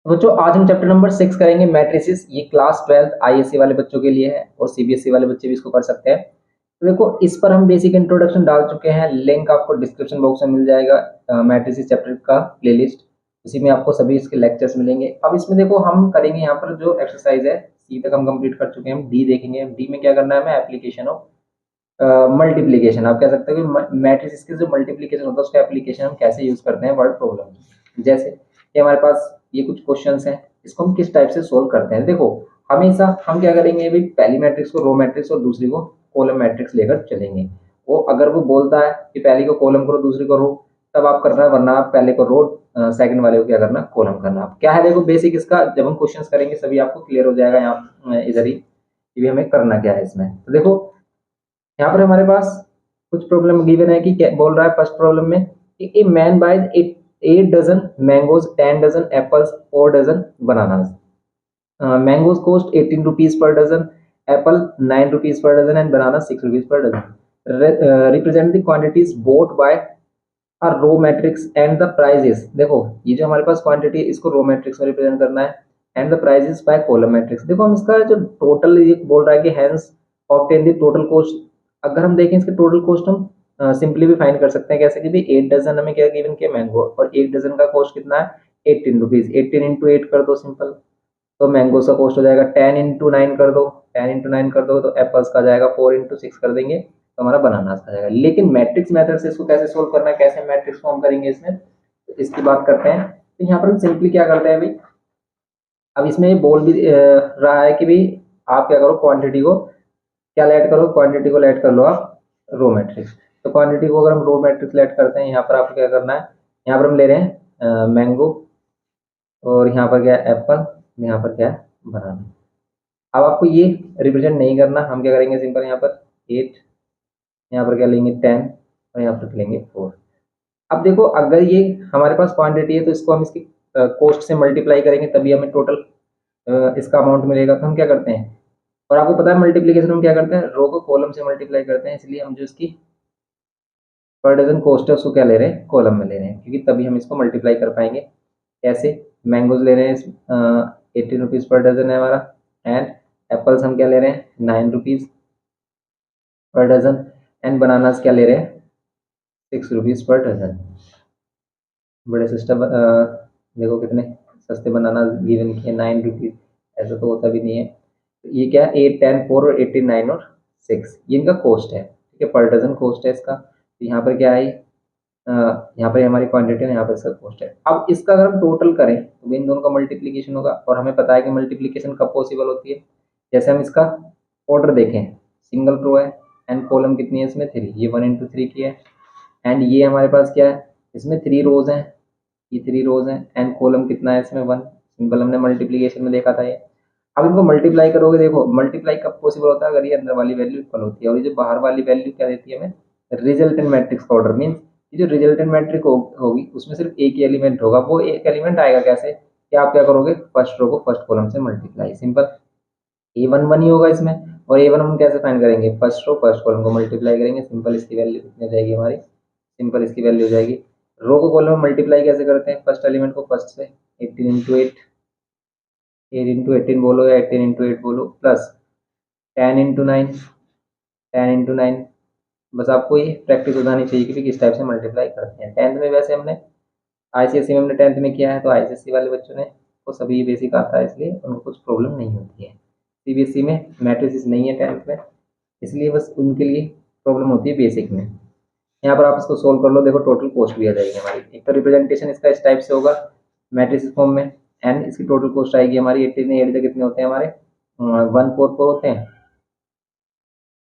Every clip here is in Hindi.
तो बच्चों आज हम चैप्टर नंबर 6 करेंगे मैट्रिसेस। ये क्लास 12 आईएससी वाले बच्चों के लिए है और सीबीएसई वाले बच्चे भी इसको कर सकते हैं। तो देखो इस पर हम बेसिक इंट्रोडक्शन डाल चुके हैं, लिंक आपको डिस्क्रिप्शन बॉक्स में मिल जाएगा। मैट्रिसेस चैप्टर का प्लेलिस्ट, उसी में आपको सभी इसके लेक्चर्स मिलेंगे। अब इसमें देखो हम करेंगे यहाँ पर जो एक्सरसाइज है, सी तक हम कंप्लीट कर चुके हैं, हम डी देखेंगे। डी में क्या करना है हमें, एप्लीकेशन ऑफ मल्टीप्लीकेशन। आप कह सकते हो कि मैट्रिसेस के जो मल्टीप्लीकेशन होता है उसका एप्लीकेशन हम कैसे यूज करते हैं वर्ड प्रॉब्लम। जैसे कि हमारे पास ये कुछ क्वेश्चंस हैं, इसको हम किस टाइप से सोल्व करते हैं। देखो हमेशा हम क्या करेंगे भाई, पहली मैट्रिक्स को रो मैट्रिक्स और दूसरी को कॉलम मैट्रिक्स लेकर चलेंगे। वो अगर वो बोलता है कि पहली को कॉलम करो दूसरी को रो, तब आप करना है, वरना आप पहले को रो सेकंड वाले को क्या करना, कॉलम करना। क्या है देखो बेसिक इसका, जब हम क्वेश्चंस करेंगे सभी आपको क्लियर हो जाएगा यहाँ इधर ही कि भी हमें करना क्या है इसमें। तो देखो यहाँ पर हमारे पास कुछ प्रॉब्लम गिवन है कि क्या बोल रहा है फर्स्ट प्रॉब्लम में कि a man buys 8 dozen mangoes, 10 dozen apples, 4 dozen bananas. Mangoes cost 18 rupees per dozen, apple 9 rupees per dozen and banana 6 rupees per dozen. Represent the quantities bought by a row matrix and the prices. देखो ये जो हमारे पास क्वांटिटी है इसको रो मैट्रिक्स में रिप्रेजेंट करना है and the prices by column matrix. देखो हम इसका जो टोटल ये बोल रहा है कि hence obtain the total cost. अगर हम देखें इसके टोटल कॉस्ट हम सिंपली भी फाइंड कर सकते हैं कैसे कि भाई 8 डजन हमें क्या गिवन किया मैंगो, और 1 डजन का कॉस्ट कितना है 18 रुपीज। 18 इंटू 8 कर दो सिंपल, तो मैंगो का कॉस्ट हो जाएगा 10 इंटू 9 कर दो, 10 इंटू 9 कर दो तो एप्पल्स का जाएगा 4 इंटू 6 कर देंगे तो हमारा बनाना आ जाएगा। लेकिन मैट्रिक्स मेथड से इसको कैसे सोल्व करना है, कैसे मैट्रिक्स फॉर्म करेंगे इसमें, तो इसकी बात करते हैं। तो यहाँ पर हम सिंपली क्या करते हैं भाई, अब इसमें ये बोल भी रहा है कि भाई आप क्या करो, क्वांटिटी को क्या ऐड करो, क्वांटिटी को ऐड कर लो आप रो मैट्रिक्स। तो क्वांटिटी को अगर हम रो मैट्रिक्स ऐड करते हैं, यहाँ पर आपको क्या करना है, यहाँ पर हम ले रहे हैं मैंगो, और यहाँ पर क्या है एप्पल, यहाँ पर क्या है बनाना। अब आपको ये रिप्रेजेंट नहीं करना, हम क्या करेंगे सिंपल यहाँ पर 8, यहाँ पर क्या लेंगे 10 और यहाँ पर लेंगे 4। अब देखो अगर ये हमारे पास क्वांटिटी है तो इसको हम इसकी कॉस्ट से मल्टीप्लाई करेंगे तभी हमें टोटल इसका अमाउंट मिलेगा। तो हम क्या करते हैं, और आपको पता है मल्टीप्लीकेशन हम क्या करते हैं, रो को कॉलम से मल्टीप्लाई करते हैं, इसलिए हम जो इसकी पर डजन कॉस्ट है उसको क्या ले रहे हैं, कॉलम में ले रहे हैं, क्योंकि तभी हम इसको मल्टीप्लाई कर पाएंगे। कैसे, मैंगोज ले रहे हैं 18 रुपीज़ पर डजन है हमारा, एंड एप्पल्स हम क्या ले रहे हैं 9 रुपीज़ पर डजन, एंड बनानास क्या ले रहे हैं 6 रुपीज़ पर डजन। बड़े सिस्टम देखो कितने सस्ते बनाना गिवन किए 9 रुपीज़, ऐसा तो होता भी नहीं है। तो ये क्या 8 10 4 और 18 9 और 6 ये इनका कॉस्ट है, ठीक है, पर डजन कॉस्ट है इसका। तो यहाँ पर क्या आई, यहाँ पर हमारी क्वांटिटी है, यहाँ पर इसका कॉस्ट है। अब इसका अगर हम टोटल करें तो इन दोनों का मल्टीप्लीकेशन होगा, और हमें पता है कि मल्टीप्लीकेशन कब पॉसिबल होती है, जैसे हम इसका ऑर्डर देखें, सिंगल रो है एंड कॉलम कितनी है इसमें 3, ये 1 इंटू 3 की है, एंड ये हमारे पास क्या है इसमें 3 रोज हैं, ये 3 रोज हैं एंड कॉलम कितना है इसमें 1, सिंपल हमने मल्टीप्लीकेशन में देखा था ये। अब इनको मल्टीप्लाई करोगे, देखो मल्टीप्लाई कब पॉसिबल होता है, अगर ये अंदर वाली वैल्यू इक्वल होती है, और ये जो बाहर वाली वैल्यू क्या देती है हमें, रिजल्टेंट मैट्रिक्स का ऑर्डर। मीन्स ये जो रिजल्टेंट मैट्रिक होगी उसमें सिर्फ एक ही एलिमेंट होगा, वो एक एलिमेंट आएगा कैसे, कि आप क्या करोगे फर्स्ट रो को फर्स्ट कॉलम से मल्टीप्लाई, सिंपल ए वन वन ही होगा इसमें। और ए वन हम कैसे फाइंड करेंगे, फर्स्ट रो फर्स्ट कॉलम को मल्टीप्लाई करेंगे, सिंपल इसकी वैल्यू कितनी हो जाएगी हमारी, सिंपल इसकी वैल्यू हो जाएगी। रो को कॉलम में मल्टीप्लाई कैसे करते हैं, फर्स्ट एलिमेंट को फर्स्ट से 18 इंटू 8, 8 इंटू 18 बोलो या 18 इंटू 8 बोलो, प्लस 10 इंटू 9, 10 इंटू 9। बस आपको ये प्रैक्टिस हो जानी चाहिए कि किस टाइप से मल्टीप्लाई करते हैं। टेंथ में वैसे हमने आईसीएसई में हमने टेंथ में किया है, तो आईसीएसई वाले बच्चों ने वो सभी बेसिक आता है, इसलिए उनको कुछ प्रॉब्लम नहीं होती है। सीबीएसई में मैट्रिसेस नहीं है टेंथ में, इसलिए बस उनके लिए प्रॉब्लम होती है बेसिक में। यहाँ पर आप इसको सोल्व कर लो, देखो टोटल कॉस्ट भी आ जाएगी हमारी। एक तो रिप्रेजेंटेशन इसका इस टाइप से होगा मैट्रिक्स फॉर्म में, एंड इसकी टोटल कॉस्ट आएगी हमारी 18 में 8 कितने होते हैं हमारे 144 होते हैं,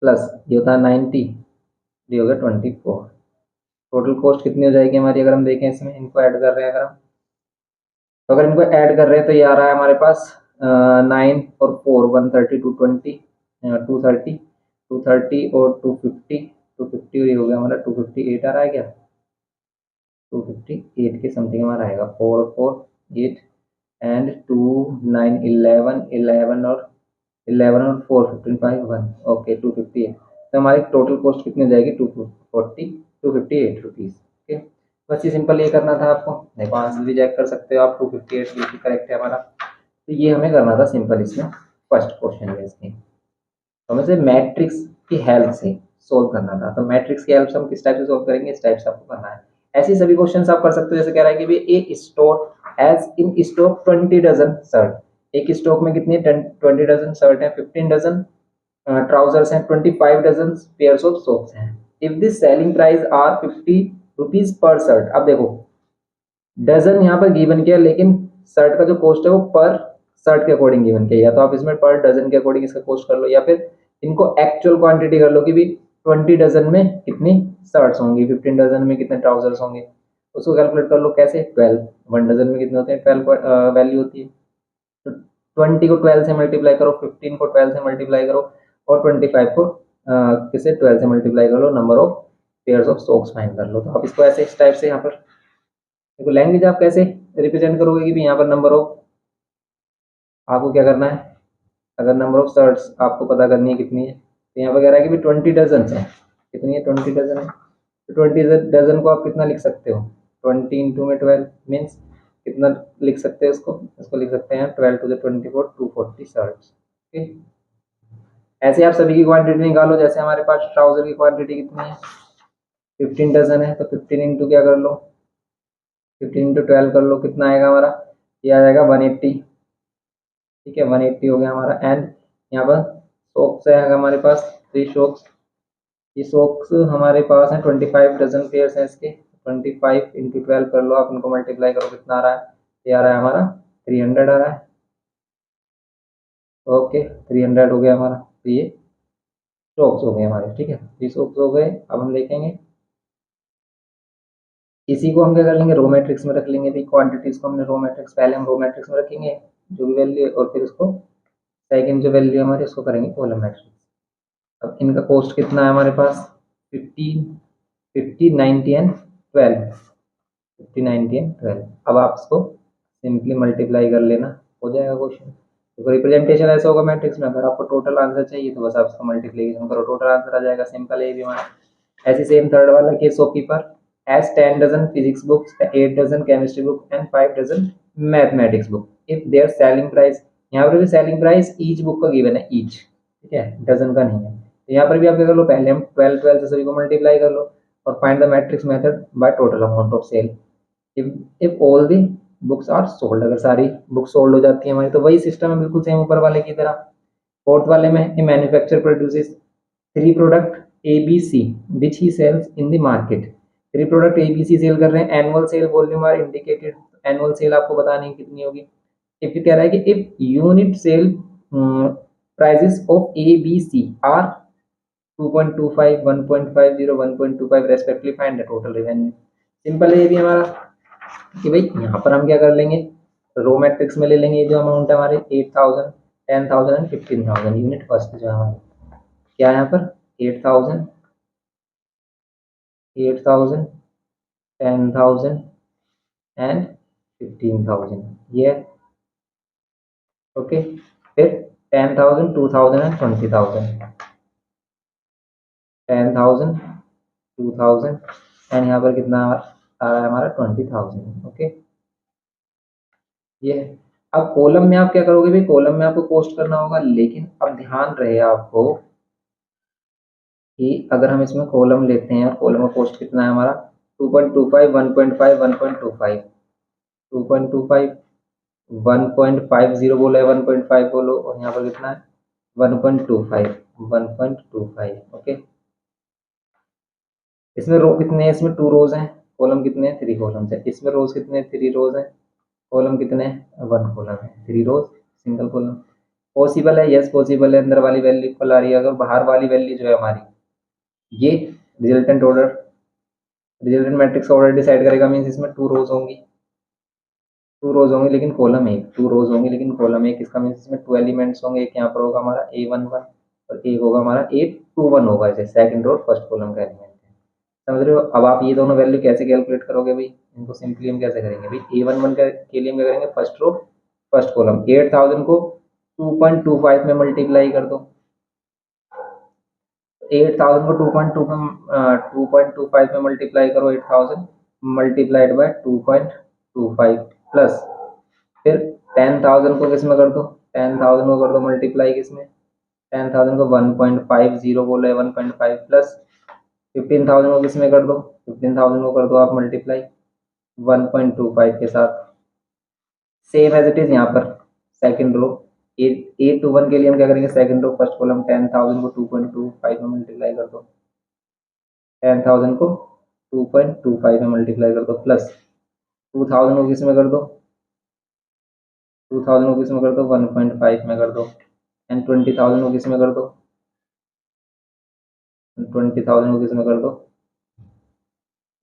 प्लस ये होता है 90, ये हो गया 24। टोटल कॉस्ट कितनी हो जाएगी हमारी, अगर हम देखें इसमें इनको ऐड कर रहे हैं अगर हम, तो अगर इनको ऐड कर रहे हैं तो ये आ रहा है हमारे पास 9 और 4 130 220 230 230 और 250 250, और ये हो गया हमारा 258 आ रहा है क्या, 258 के समथिंग हमारा आएगा, 4 और 4 8 एंड 2 9 11 11 और 11 और 4 15 5 1, ओके 258। तो हमारी टोटल कॉस्ट कितनी हो जाएगी 240 258 रुपीज़, ओके। बस ये सिंपल ये करना था आपको। देखो आंसर भी चेक कर सकते हो आप, 258 बिल्कुल करेक्ट है हमारा। तो ये हमें करना था सिंपल इसमें फर्स्ट क्वेश्चन है इसकी। तो हमें से मैट्रिक्स की हेल्प से सोल्व करना था। तो मैट्रिक्स की हेल्प से हम किस टाइप से सोल्व करेंगे, इस टाइप से आपको करना है। ऐसे सभी क्वेश्चन आप कर सकते हो। जैसे कह रहा है कि भाई a store has in stock 20 dozen shirt. एक स्टॉक में कितनी 20 डजन शर्ट है, 15 डजन ट्राउजर्स हैं, 25 डजन पेयर्स ऑफ सॉक्स हैं। If this selling price are 50 rupees per shirt. अब देखो डजन यहाँ पर गिवन किया, लेकिन शर्ट का जो कॉस्ट है वो पर शर्ट के अकॉर्डिंग गिवन किया। या तो आप इसमें पर डजन के अकॉर्डिंग इसका कॉस्ट कर लो, या फिर इनको एक्चुअल क्वांटिटी कर लो कि भी 20 डजन में कितनी शर्ट्स होंगी, 15 डजन में कितने ट्राउजर्स होंगे। उसको कैलकुलेट कर लो कैसे, 12। 1 डजन में कितने होते हैं, 12 वैल्यू होती है। तो 20 को 12 से मल्टीप्लाई करो, 15 को 12 से मल्टीप्लाई करो, और 25 को किसे 12 से मल्टीप्लाई कर लो, number of pairs of socks find कर लो। तो आप इसको ऐसे इस टाइप से यहाँ पर देखो लैंग्वेज आप कैसे रिप्रेजेंट करोगे कि भी यहाँ पर नंबर ऑफ आपको क्या करना है। अगर नंबर ऑफ शर्ट्स आपको पता करनी है कितनी है, तो यहाँ पर कह रहा है कि भी 20 डजन है। कितनी है, 20 डजन है। तो 20 डजन को आप कितना लिख सकते हो, 20 इंटू में 12 मीन्स कितना लिख सकते हैं उसको, इसको लिख सकते हैं 12 टू द 24 240 शर्ट्स। ओके, ऐसे आप सभी की क्वांटिटी निकालो। जैसे हमारे पास ट्राउजर की क्वांटिटी कितनी है, 15 डजन है। तो 15 इंटू क्या कर लो, 15 इंटू 12 कर लो, कितना आएगा हमारा, ये आ जाएगा 180। ठीक है, 180 हो गया हमारा। एंड यहाँ पर सॉक्स है हमारे पास 3 सॉक्स। ये सॉक्स हमारे पास है 25 डजन पेयर्स हैं इसके। 25 इंटू 12 कर लो आप, इनको मल्टीप्लाई करो, कितना आ रहा है, ये आ रहा है हमारा 300 आ रहा है। ओके, 300 हो गया हमारा। तो ये सॉक्स हो गए हमारे। ठीक है, ये सॉक्स हो गए। अब हम देखेंगे इसी को हम क्या कर लेंगे, रो मैट्रिक्स में रख लेंगे। भाई क्वांटिटीज को हमने रो मैट्रिक्स, पहले हम रो मैट्रिक्स में रखेंगे जो भी वैल्यू, और फिर उसको सेकंड जो वैल्यू हमारी उसको करेंगे कॉलम मैट्रिक्स। अब इनका कॉस्ट कितना है हमारे पास, 50 50 90 एंड 12, 50 90 एंड 12। अब आप इसको सिंपली मल्टीप्लाई कर लेना, हो जाएगा क्वेश्चन। तो रिप्रेजेंटेशन ऐसा होगा मैट्रिक्स में, अगर आपको टोटल आंसर चाहिए तो बस आप इसका मल्टीप्लिकेशन करो, टोटल आंसर आ जाएगा। सिंपल है ये भी हमारा। ऐसे सेम थर्ड वाला case, shopkeeper has 10 dozen physics books, 8 dozen chemistry book and 5 dozen mathematics book. If their selling price, यहाँ पर भी सेलिंग प्राइस ईच बुक का गिवन है, ईच। ठीक है, डजन का नहीं है। तो यहाँ पर भी आप क्या कर लो, पहले हम 12 12 से सभी को मल्टीप्लाई कर लो, और find the matrix method by total amount of sale. If all the books are sold, अगर सारी बुक सोल्ड हो जाती है हमारी, तो वही सिस्टम है बिल्कुल सेम ऊपर वाले की तरह। फोर्थ वाले में a manufacture produces 3 product A B C which he sells in the market. 3 product A B C sell कर रहे हैं, annual sale volume are indicated. Annual sale आपको बतानी है कितनी होगी। इफ ये कह रहा है कि if unit sale prices of A B C are 2.25 1.50 1.25 respectively, find the total revenue. Simple है ये भी हमारा कि भाई यहाँ पर हम क्या कर लेंगे, रो मैट्रिक्स में ले लेंगे। ये जो अमाउंट है हमारे 8000 10,000 एंड 15,000 यूनिट फर्स्ट जो है हमारे, क्या है यहाँ पर 8000 8000 10,000 एंड 15,000 ये। ओके, फिर 10,000 2,000 एंड 20,000, 10,000 2,000 एंड यहाँ पर कितना आ रहा है हमारा 20,000। ओके, ये। अब कॉलम में आप क्या करोगे भाई, कॉलम में आपको पोस्ट करना होगा, लेकिन अब ध्यान रहे आपको कि अगर हम इसमें कॉलम लेते हैं, और कॉलम का पोस्ट कितना है हमारा 2.25 1.5 1.25 2.25 1.50 बोला है, 1.5 बोलो, और यहाँ पर कितना है 1.25 1.25। ओके, इसमें रो कितने हैं, इसमें 2 रोज हैं, कॉलम कितने हैं 3 कॉलम्स है। इसमें रोज कितने हैं 3 रोज हैं, कॉलम कितने हैं 1 कॉलम है, 3 रोज सिंगल कॉलम। पॉसिबल है, यस पॉसिबल है, अंदर वाली वैल्यू इक्वल आ रही है। अगर बाहर वाली वैल्यू जो है हमारी, ये resultant order, resultant matrix order decide करेगा, मीन्स इसमें 2 रोज होंगी, 2 रोज होंगी लेकिन कॉलम एक, 2 रोज होंगी लेकिन कॉलम एक। इसका मीन्स इसमें 2 एलिमेंट्स होंगे। एक यहाँ पर होगा हमारा A11 और एक होगा हमारा A21 होगा, जैसे सेकंड रो फर्स्ट कॉलम का एलिमेंट है। समझ रहे हो। अब आप ये दोनों वैल्यू कैसे कैलकुलेट करोगे भाई, इनको सिंपली हम कैसे करेंगे भाई, A11 के लिए हम क्या करेंगे, फर्स्ट रो फर्स्ट कॉलम 8000 को 2.25 में मल्टीप्लाई कर दो। 8000 को 2.25 में मल्टीप्लाई करो 8000 मल्टीप्लाइड बाय 2.25 प्लस फिर 10,000 को किस में कर दो, 10,000 को कर दो मल्टीप्लाई किसमें, 10,000 को 1.50 बोले 1.5 प्लस 15,000 को किस में कर दो, 15,000 को कर दो आप मल्टीप्लाई 1.25 के साथ। सेम एज इट इज यहाँ पर सेकंड रो A21 के लिए हम क्या करेंगे, सेकंड रो फर्स्ट कॉलम 10,000 को 2.25 में मल्टीप्लाई कर दो, 10,000 को 2.25 में मल्टीप्लाई कर दो प्लस 2,000 को किस में कर दो, 2,000 को किस में कर दो 1.5 में कर दो एंड 20,000 को किस में कर दो, 20,000 को किस में कर दो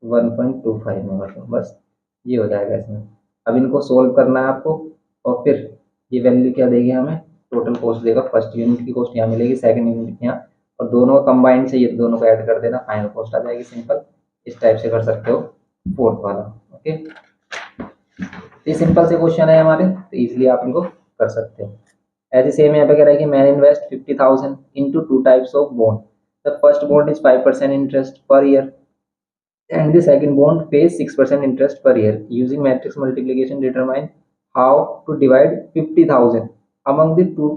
1.25 में कर दो। बस ये हो जाएगा इसमें। अब इनको सोल्व करना है आपको और फिर ये वैल्यू क्या देगी हमें, टोटल कॉस्ट देगा। फर्स्ट यूनिट की कॉस्ट यहाँ मिलेगी, सेकंड यूनिट यहाँ, और दोनों कंबाइंड से ये दोनों को ऐड कर देना, फाइनल कॉस्ट आ जाएगी सिंपल। इस टाइप से कर सकते हो फोर्थ वाला। ओके, ये सिंपल से क्वेश्चन है हमारे, तो इजीली आप इनको कर सकते हो। ऐसे सेम यहाँ पे कह रहा है कि man invest 50,000 into two types of bond. The first bond is 5% interest per year and the second bond pays 6% interest per year. Using matrix multiplication, determine how to divide 50,000 among the two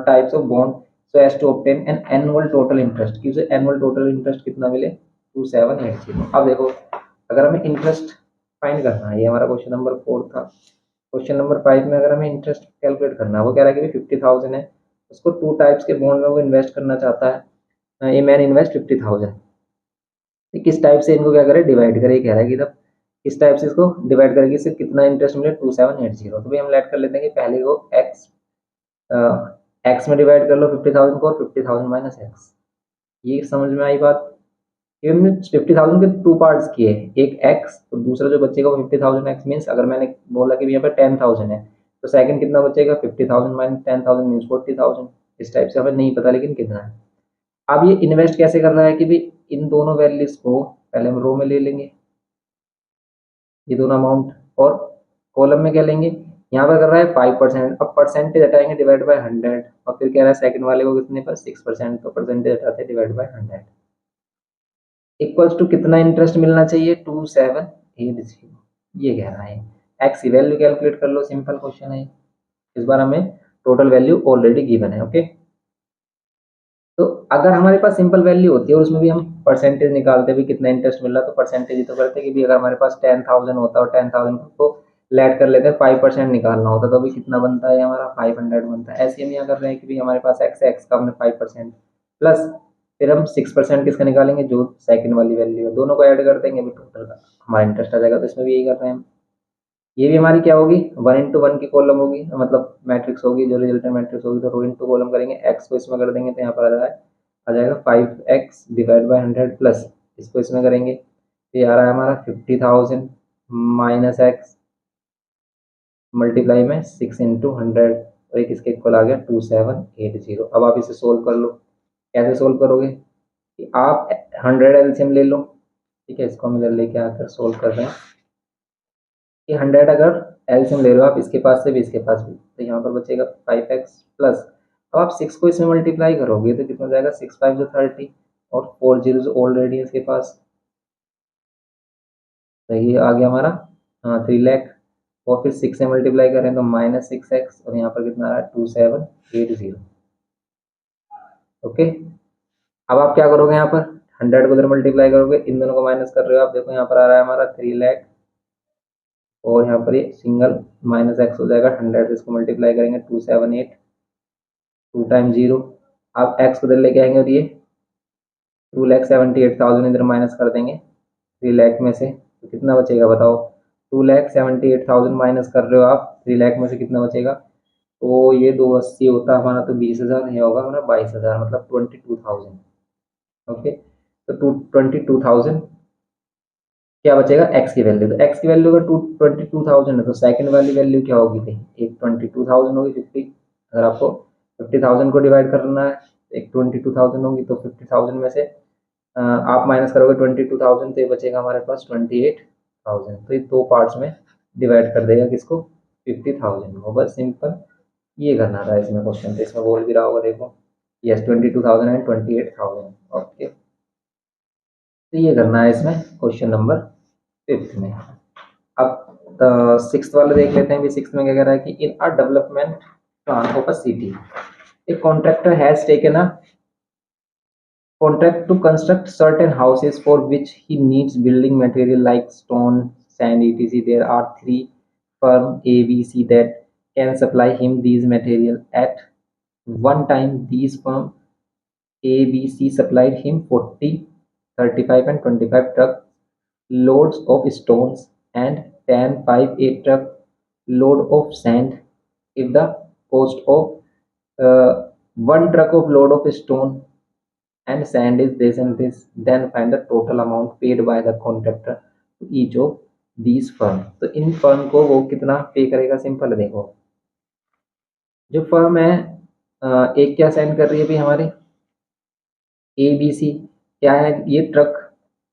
types of bond so as to obtain an annual total interest. कि उसे annual total interest कितना मिले 2780। अब देखो अगर हमें इंटरेस्ट फाइंड करना है, ये हमारा क्वेश्चन नंबर 4 था। क्वेश्चन नंबर 5 में अगर हमें इंटरेस्ट कैलकुलेट करना है, वो कह रहा है कि 50,000 है, उसको टू टाइप्स के बॉन्ड में वो इन्वेस्ट करना चाहता है। ये मैन इन्वेस्ट 50,000, किस टाइप से इनको क्या करे डिवाइड करे, कह रहा है कि तब किस टाइप से इसको डिवाइड करेगी, इससे कितना इंटरेस्ट मिले 2780। तो भाई हम लेट कर लेते हैं कि पहले को एक्स में डिवाइड कर लो 50,000 को और 50,000 माइनस एक्स। ये समझ में आई बात। हमने 50,000 के टू पार्ट्स किए, एक एक्स तो दूसरा जो बचेगा वो 50,000 एक्स मीन्स अगर मैंने बोला कि यहाँ पर 10,000 है तो सेकंड कितना बचेगा 50,000 माइनस 10,000 मीन्स 40,000। इस टाइप से हमें नहीं पता लेकिन कितना है। अब ये इन्वेस्ट कैसे कर रहा है कि भाई इन दोनों वैल्यूज को पहले हम रो में ले लेंगे, ये दोनों अमाउंट, और कॉलम में क्या लेंगे, यहाँ पर कर रहा है 5%। अब परसेंटेज हटाएंगे डिवाइड बाय 100, और फिर कह रहा है सेकंड वाले को कितने पर 6%, तो परसेंटेज हटाते हैं डिवाइड बाय 100 इक्वल्स टू कितना इंटरेस्ट मिलना चाहिए 2780। ये कह रहा है। एक्स की वैल्यू कैलकुलेट कर लो, सिंपल क्वेश्चन है। इस बार हमें टोटल वैल्यू ऑलरेडी गिवन है। ओके, तो अगर हमारे पास सिंपल वैल्यू होती है और उसमें भी हम परसेंटेज निकालते भी कितना इंटरेस्ट मिल रहा, तो परसेंटेज ही तो करते कि भी अगर हमारे पास 10,000 होता और 10,000 को लेट कर लेते हैं 5% निकालना होता तो अभी कितना बनता है हमारा 500 बनता है। ऐसे हम यहाँ कर रहे हैं कि भी हमारे पास एक्स का हमने 5% प्लस फिर हम 6% किसका निकालेंगे जो सेकंड वाली वैल्यू है, दोनों को ऐड कर देंगे अभी टोटल का हमारा इंटरेस्ट आ जाएगा। तो इसमें भी यही कर रहे हैं हम। ये भी हमारी क्या होगी 1:1 की कॉलम होगी, मतलब मैट्रिक्स होगी, जो रिजल्टेंट मैट्रिक्स होगी। तो रो इंटू कॉलम करेंगे, एक्स को इसमें कर देंगे तो यहाँ पर आ जाएगा 5x डिवाइड बाई 100 प्लस इसको इसमें करेंगे तो ये आ रहा है हमारा 50,000 माइनस एक्स मल्टीप्लाई में 6 इंटू 100 और एक इसके इक्वल आ गया 2780। अब आप इसे सोल्व कर लो। कैसे सोल्व करोगे कि आप 100 एलसीएम ले लो, ठीक है, इसको हम इधर लेके आकर सोल्व कर रहे हैं कि 100 अगर एलसीएम ले रहे हो आप इसके पास से भी इसके पास भी, तो यहाँ पर बचेगा 5x प्लस, अब आप 6 को इसमें मल्टीप्लाई करोगे तो कितना जाएगा 6 5 जो 30 और 4 जीरोज ऑलरेडी इसके पास, तो ये आ गया हमारा 3 लाख। और फिर 6 से मल्टीप्लाई करें तो माइनस 6x और यहाँ पर कितना आ रहा है 2780। ओके, अब आप क्या करोगे यहाँ पर 100 को इधर मल्टीप्लाई करोगे, इन दोनों को माइनस कर रहे हो आप, देखो यहाँ पर आ रहा है हमारा 3 लाख और यहाँ पर ये सिंगल माइनस एक्स हो जाएगा 100 से इसको मल्टीप्लाई करेंगे 278 2 टाइम 0। आप एक्स को इधर लेके आएंगे और ये 2,78,000 इधर माइनस कर देंगे 3 लाख में से, तो कितना बचेगा बताओ 2,78,000 माइनस कर रहे हो आप 3 लाख में से कितना बचेगा, तो ये 280 होता हमारा तो 20,000, ये होगा हमारा 22,000 मतलब 22,000। ओके, तो 22,000 क्या बचेगा एक्स की वैल्यू, तो एक्स की वैल्यू अगर 22,000 है तो सेकंड वाली वैल्यू क्या होगी भाई, एक 22,000 होगी 50। अगर आपको 50,000 को डिवाइड करना है एक 22,000 होगी, तो 50,000 में से आप माइनस करोगे 22,000 तो ये बचेगा हमारे पास 28,000। तो ये दो पार्ट्स में डिवाइड कर देगा किसको 50,000 को। बस सिंपल ये करना था इसमें क्वेश्चन, तो इसमें बोल भी रहा होगा देखो यस 22,000 एंड 28,000। ओके, तो ये करना है इसमें क्वेश्चन नंबर फिफ्थ में। अब सिक्स्थ वाला देख लेते हैं। भी सिक्स्थ में क्या कह रहा है कि in a development plan of a city a contractor has taken a contract to construct certain houses for which he needs building material like stone, sand, etc. There are three firm ABC that can supply him these material. At one time, these firm ABC supplied him 40, 35, and 25 truck loads of stones and 10, 5, 8 truck load of sand. If the cost of one truck of load of stone and sand is this and this, then find the total amount paid by the contractor to each of these firm। तो इन फर्म को वो कितना पे करेगा, सिंपल है। देखो जो फर्म है एक क्या सेंड कर रही है भाई हमारे ए बी सी, क्या है ये ट्रक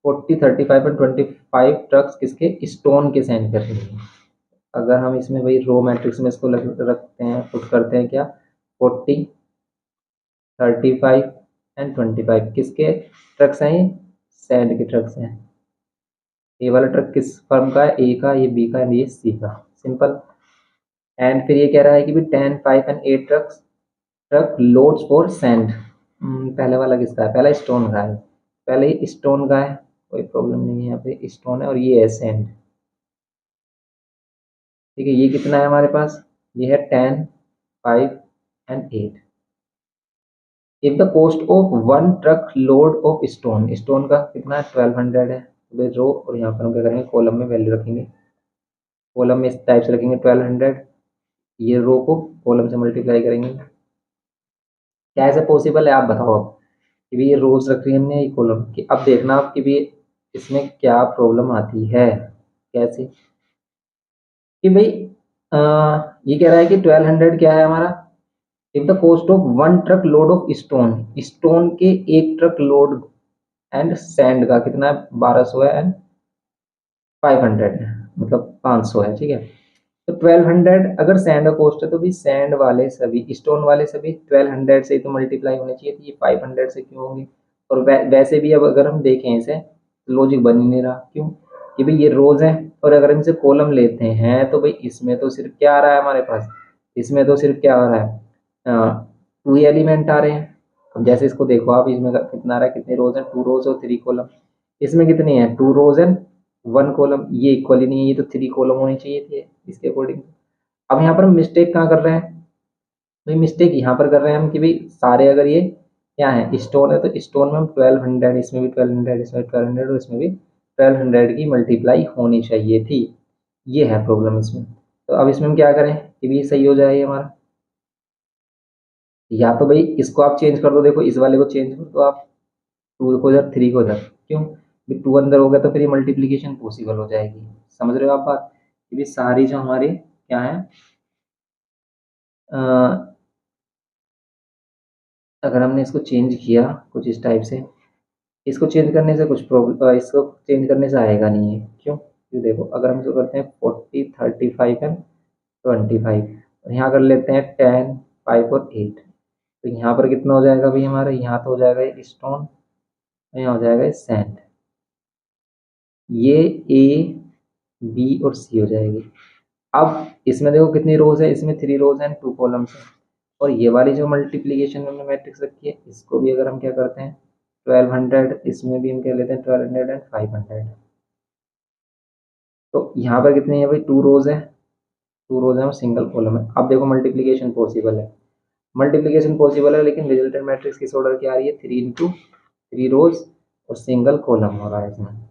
40, 35 और 25 ट्रक्स किसके स्टोन के सेंड कर रही है। अगर हम इसमें भाई रो मैट्रिक्स में इसको रखते हैं, पुट करते हैं क्या 40, 35 एंड 25 किसके ट्रक्स हैं, ये सैंड के ट्रक्स हैं। ए वाला ट्रक किस फर्म का है, ए का, ये बी का एंड ये सी का, सिंपल। एंड फिर ये कह रहा है कि भी 10, 5 and 8 truck loads for sand. पहले वाला किसका है, पहला स्टोन का है, पहले स्टोन का है, कोई प्रॉब्लम नहीं है, यहाँ पे स्टोन है और ये है सैंड। ठीक है, ये कितना है हमारे पास, ये है 10, 5 and 8। If the cost of one truck load of stone, stone का कितना है 1200 है, तो रो और यहाँ पर हम क्या करेंगे कॉलम में वैल्यू रखेंगे, कॉलम में इस टाइप से रखेंगे 1200, ये रो को कॉलम से मल्टीप्लाई करेंगे। क्या ऐसे पॉसिबल है आप बताओ अब कि भी ये रोज रख रही है हमने ये कॉलम की। अब देखना आप कि भी इसमें क्या प्रॉब्लम आती है, कैसे कि भाई ये कह रहा है कि 1200 क्या है हमारा, if the cost of one truck load of stone, stone के एक ट्रक लोड एंड सैंड का कितना है 1200 है एंड 500 है, मतलब 500 है। ठीक है, तो 1200 अगर सैंड का कॉस्ट है तो भी सैंड वाले सभी स्टोन वाले सभी 1200 से ही तो मल्टीप्लाई होने चाहिए, तो ये 500 से क्यों होंगे। और वैसे भी अब अगर हम देखें इसे लॉजिक बन ही नहीं रहा, क्यों कि भाई ये रोज है और अगर हम इसे कॉलम लेते हैं तो भाई इसमें तो सिर्फ क्या आ रहा है हमारे पास, इसमें तो सिर्फ क्या आ रहा है, टू एलिमेंट आ रहे हैं। अब जैसे इसको देखो आप, इसमें कितना आ रहा है, कितने रोज हैं, 2 रोज और 3 कॉलम। इसमें कितनी है 2 रोज एंड 1 कॉलम, ये इक्वल ही नहीं है, ये तो 3 कॉलम होनी चाहिए थी इसके अकॉर्डिंग। अब यहाँ पर हम मिस्टेक कहाँ कर रहे हैं, तो मिस्टेक यहाँ पर कर रहे हैं हम कि भाई सारे अगर ये क्या है स्टोन है तो स्टोन में हम 1200, इसमें भी 1200, इसमें 1200 और इसमें भी 1200 की मल्टीप्लाई होनी चाहिए थी। ये है प्रॉब्लम इसमें। तो अब इसमें हम क्या करें कि भी सही हो जाए हमारा, या तो भाई इसको आप चेंज कर दो, देखो इस वाले को चेंज कर दो आप, 2 को उधर 3 को उधर, क्यों 2 अंदर हो गया तो फिर ये मल्टीप्लीकेशन पॉसिबल हो जाएगी। समझ रहे हो आप बात, कि भी सारी जो हमारी क्या है अगर हमने इसको चेंज किया कुछ इस टाइप से, इसको चेंज करने से कुछ प्रॉब्लम, इसको चेंज करने से आएगा नहीं है, क्यों देखो अगर हम इसको करते हैं 40, 35 एंड 25 और यहाँ कर लेते हैं 10, 5 और 8, तो यहाँ पर कितना हो जाएगा भाई हमारा, यहाँ तो हो जाएगा ये स्टोन, यहाँ हो जाएगा सैंड, ये ए बी और सी हो जाएगी। अब इसमें देखो कितनी रोज है, इसमें 3 रोज एंड 2 कॉलम्स है, और ये वाली जो मल्टीप्लीकेशन हमने मैट्रिक्स रखी है इसको भी अगर हम क्या करते हैं 1200, इसमें भी हम क्या लेते हैं 1200 एंड 500, तो यहाँ पर कितनी है भाई 2 रोज है, 2 रोज है और सिंगल कॉलम है। अब देखो मल्टीप्लीकेशन पॉसिबल है, मल्टीप्लीकेशन पॉसिबल है, लेकिन रिजल्टेंट मैट्रिक्स किस ऑर्डर की आ रही है 3 रोज और सिंगल कॉलम हो रहा है इसमें।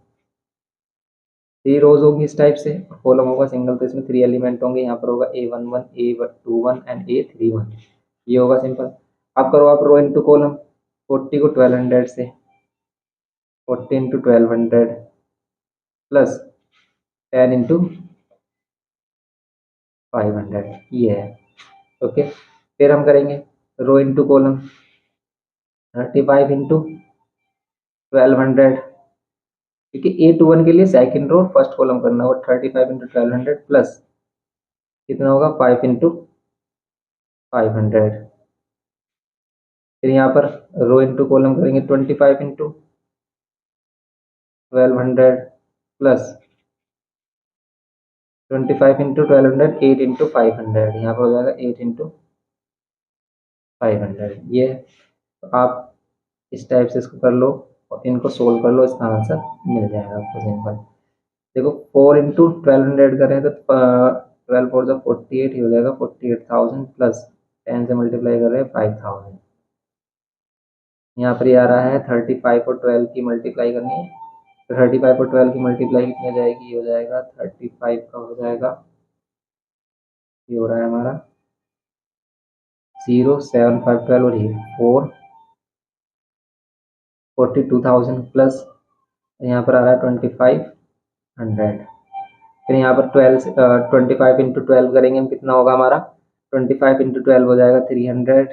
3 रोज होगी इस टाइप से, कॉलम होगा सिंगल, तो इसमें 3 एलिमेंट होंगे, यहाँ पर होगा A11, A21 एंड A31, ये होगा सिंपल। अब करो आप रो इंटू कॉलम, 40 को 1200 से, 40 इंटू 1200 प्लस 10 इंटू 500, ये है। ओके, फिर हम करेंगे रो इंटू कॉलम, 35 इंटू 1200, क्योंकि A21 के लिए सेकंड रो फर्स्ट कॉलम करना होगा, 35 इंटू 1200 प्लस कितना होगा 5 इंटू 500, फिर यहाँ पर रो इंटू कॉलम करेंगे 25 इंटू 1200 प्लस 25 इंटू 1200, 8 इंटू 500, यहाँ पर हो जाएगा 8 इंटू 500। ये तो आप इस टाइप से इसको कर लो और इनको सोल्व कर लो, इसका आंसर मिल जाएगा आपको सिंपल। देखो 4 इंटू 1200 करें तो 12 फोर जो 48 ही हो जाएगा, 48,000 प्लस 10 से मल्टीप्लाई कर रहे हैं 5,000। यहाँ पर ये आ रहा है 35 और 12 की मल्टीप्लाई करनी है, तो 35 और 12 की मल्टीप्लाई कितनी हो जाएगी, ये हो जाएगा 35 का हो जाएगा, ये हो रहा है हमारा 0 7 5 12 और ये 4 42,000 प्लस यहाँ पर आ रहा है 2500। फिर यहाँ पर 25 इंटू 12 करेंगे हम, कितना होगा हमारा 25 इंटू 12 हो जाएगा 300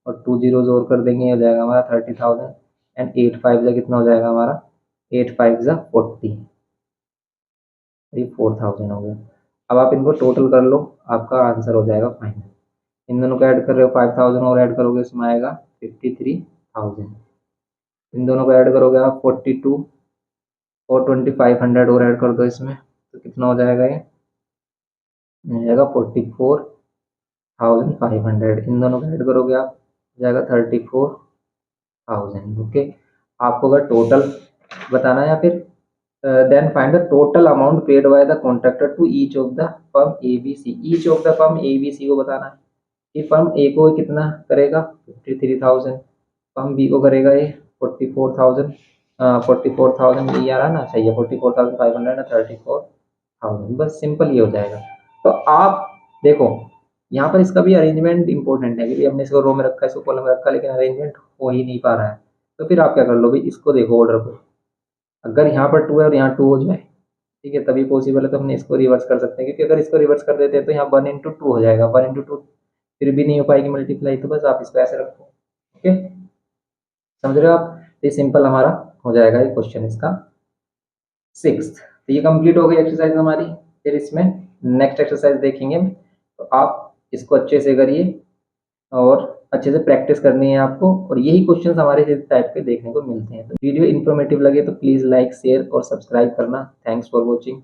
और 2 जीरोज और कर देंगे, हो जाएगा हमारा 30,000 एंड 8 5 जा कितना हो जाएगा हमारा 8 5 जा 40, ये 4,000 हो गया। अब आप इनको टोटल कर लो, आपका आंसर हो जाएगा फाइनल। इन दोनों को ऐड कर रहे हो 5,000 और ऐड करोगे इसमें आएगा 53,000। इन दोनों को ऐड करोगे आप 42 और 2500 और ऐड कर दो इसमें, तो कितना हो जाएगा, ये मिल जाएगा 44,500। इन दोनों को ऐड करोगे आप, हो जाएगा 34,000। ओके, आपको अगर टोटल बताना है या फिर then find the total amount paid by the contractor to each of the firm A B C. Each of the firm A B C को बताना है कि फर्म ए को कितना करेगा 53,000, फर्म बी को करेगा ये 44,000, 44,000 ये आ रहा है ना, सही है 44,500 ना 34,000, बस सिंपल ये हो जाएगा। तो आप देखो यहाँ पर इसका भी अरेंजमेंट इंपॉर्टेंट है, क्योंकि हमने इसको रो में रखा है, इसको कॉलम में रखा है, लेकिन अरेंजमेंट हो ही नहीं पा रहा है। तो फिर आप क्या कर लो भाई, इसको देखो ऑर्डर को, अगर यहाँ पर 2 है और यहाँ 2 हो जाए, ठीक है, तभी पॉसिबल है, तो हमने इसको रिवर्स कर सकते हैं, क्योंकि अगर इसको रिवर्स कर देते हैं तो यहाँ 1 इंटू 2 हो जाएगा, 1 इंटू 2 फिर भी नहीं हो पाएगी मल्टीप्लाई, तो बस आप इसको ऐसे रखो। ओके, समझ रहे हो आप, ये सिंपल हमारा हो जाएगा ये क्वेश्चन इसका 6th। तो ये कंप्लीट हो गई एक्सरसाइज हमारी। फिर इसमें नेक्स्ट एक्सरसाइज देखेंगे, तो आप इसको अच्छे से करिए और अच्छे से प्रैक्टिस करनी है आपको, और यही क्वेश्चंस हमारे इस टाइप के देखने को मिलते हैं। तो वीडियो इन्फॉर्मेटिव लगे तो प्लीज़ लाइक शेयर और सब्सक्राइब करना। Thanks for watching.